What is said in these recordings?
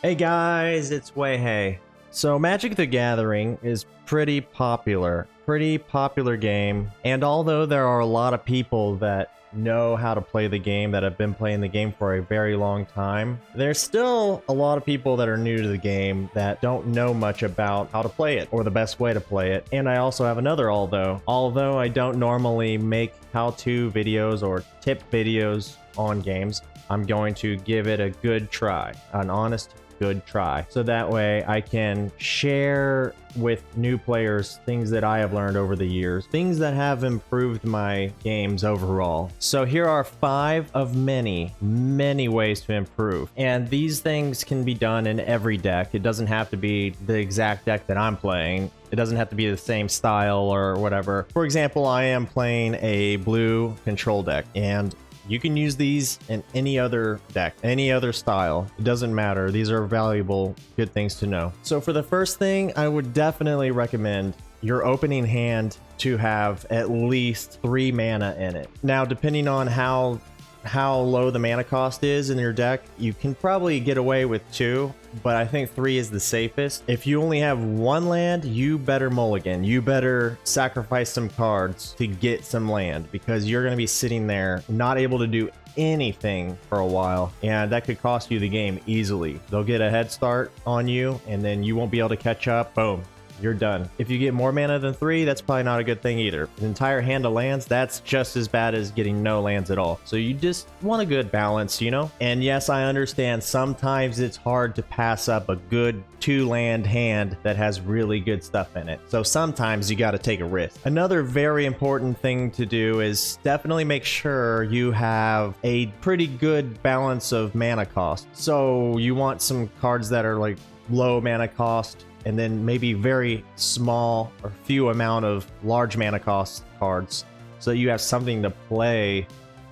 Hey guys, it's Wei. So Magic the Gathering is pretty popular game, and although there are a lot of people that know how to play the game that have been playing the game for a very long time, there's still a lot of people that are new to the game that don't know much about how to play it or the best way to play it. And I also have another although I don't normally make how-to videos or tip videos on games, I'm going to give it a good try, an honest good try, so that way I can share with new players things that I have learned over the years, things that have improved my games overall. So here are 5 of many ways to improve, and these things can be done in every deck. It doesn't have to be the exact deck that I'm playing. It doesn't have to be the same style or whatever. For example, I am playing a blue control deck, and you can use these in any other deck, any other style. It doesn't matter. These are valuable, good things to know. So for the first thing, I would definitely recommend your opening hand to have at least 3 mana in it. Now, depending on how low the mana cost is in your deck, you can probably get away with 2, but I think 3 is the safest. If you only have 1 land, you better mulligan. You better sacrifice some cards to get some land, because you're going to be sitting there not able to do anything for a while, and that could cost you the game easily. They'll get a head start on you, and then you won't be able to catch up. Boom. You're done. If you get more mana than 3, that's probably not a good thing either. An entire hand of lands, that's just as bad as getting no lands at all. So you just want a good balance, you know? And yes, I understand sometimes it's hard to pass up a good 2-land hand that has really good stuff in it. So sometimes you got to take a risk. Another very important thing to do is definitely make sure you have a pretty good balance of mana cost. So you want some cards that are like low mana cost, and then maybe very small or few amount of large mana cost cards, so you have something to play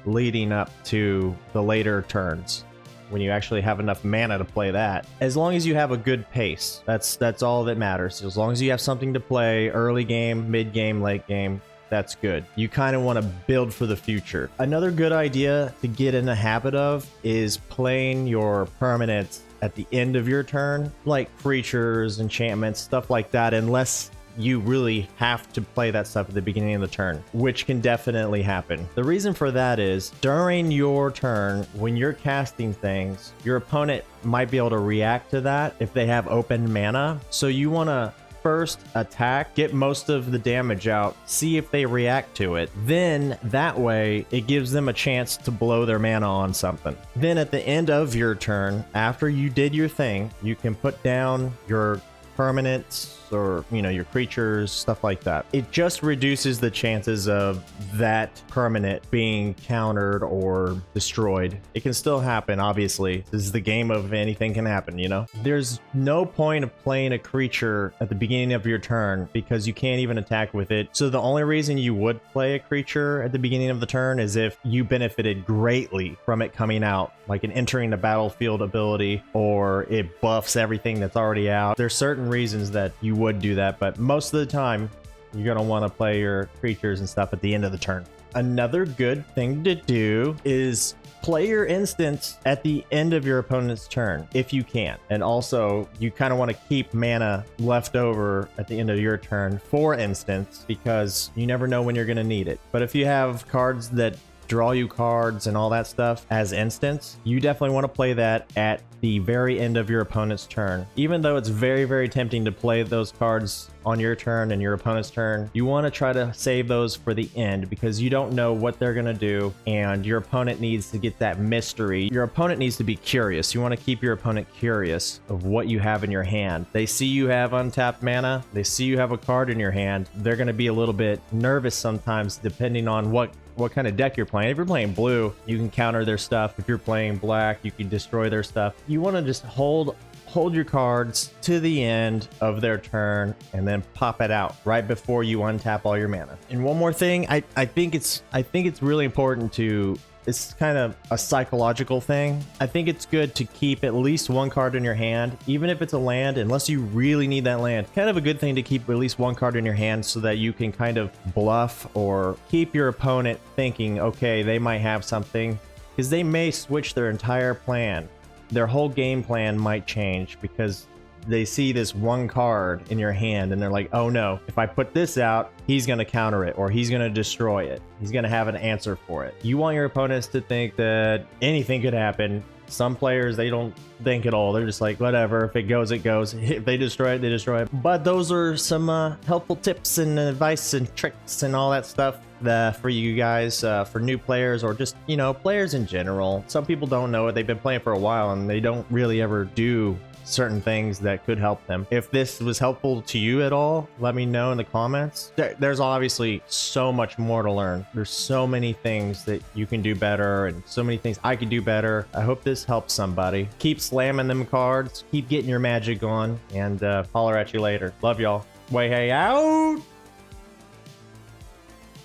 leading up to the later turns when you actually have enough mana to play that. As long as you have a good pace, that's all that matters. As long as you have something to play early game, mid game, late game, that's good. You kind of want to build for the future. Another good idea to get in the habit of is playing your permanents at the end of your turn, like creatures, enchantments, stuff like that, unless you really have to play that stuff at the beginning of the turn, which can definitely happen. The reason for that is during your turn, when you're casting things, your opponent might be able to react to that if they have open mana. So you want to first attack, get most of the damage out, see if they react to it. Then that way it gives them a chance to blow their mana on something. Then at the end of your turn, after you did your thing, you can put down your permanents or, you know, your creatures, stuff like that. It just reduces the chances of that permanent being countered or destroyed. It can still happen, obviously. This is the game of anything can happen, you know? There's no point of playing a creature at the beginning of your turn because you can't even attack with it. So the only reason you would play a creature at the beginning of the turn is if you benefited greatly from it coming out, like an entering the battlefield ability, or it buffs everything that's already out. There's certain reasons that you would do that, but most of the time you're going to want to play your creatures and stuff at the end of the turn. Another good thing to do is play your instants at the end of your opponent's turn if you can. And also you kind of want to keep mana left over at the end of your turn for instants, because you never know when you're going to need it. But if you have cards that draw you cards and all that stuff as instants, you definitely want to play that at the very end of your opponent's turn. Even though it's very tempting to play those cards on your turn and your opponent's turn, you want to try to save those for the end, because you don't know what they're going to do and your opponent needs to get that mystery. Your opponent needs to be curious. You want to keep your opponent curious of what you have in your hand. They see you have untapped mana, they see you have a card in your hand, they're going to be a little bit nervous sometimes depending on what kind of deck you're playing. If you're playing blue, you can counter their stuff. If you're playing black, you can destroy their stuff. You want to just hold your cards to the end of their turn and then pop it out right before you untap all your mana. And one more thing, I think it's really important to, it's kind of a psychological thing. I think it's good to keep at least 1 card in your hand, even if it's a land, unless you really need that land. Kind of a good thing to keep at least 1 card in your hand so that you can kind of bluff or keep your opponent thinking, okay, they might have something, because they may switch their entire plan their whole game plan might change because they see this one card in your hand and they're like, oh no, if I put this out, he's going to counter it or he's going to destroy it. He's going to have an answer for it. You want your opponents to think that anything could happen. Some players, they don't think at all. They're just like, whatever, if it goes, it goes. If they destroy it, they destroy it. But those are some helpful tips and advice and tricks and all that stuff for you guys, for new players or just, you know, players in general. Some people don't know it. They've been playing for a while and they don't really ever do certain things that could help them. If this was helpful to you at all, let me know in the comments. There's obviously so much more to learn. There's so many things that you can do better and so many things I could do better. I hope this helps somebody. Keep slamming them cards, keep getting your magic on, and holler at you later. Love y'all. Way hey out!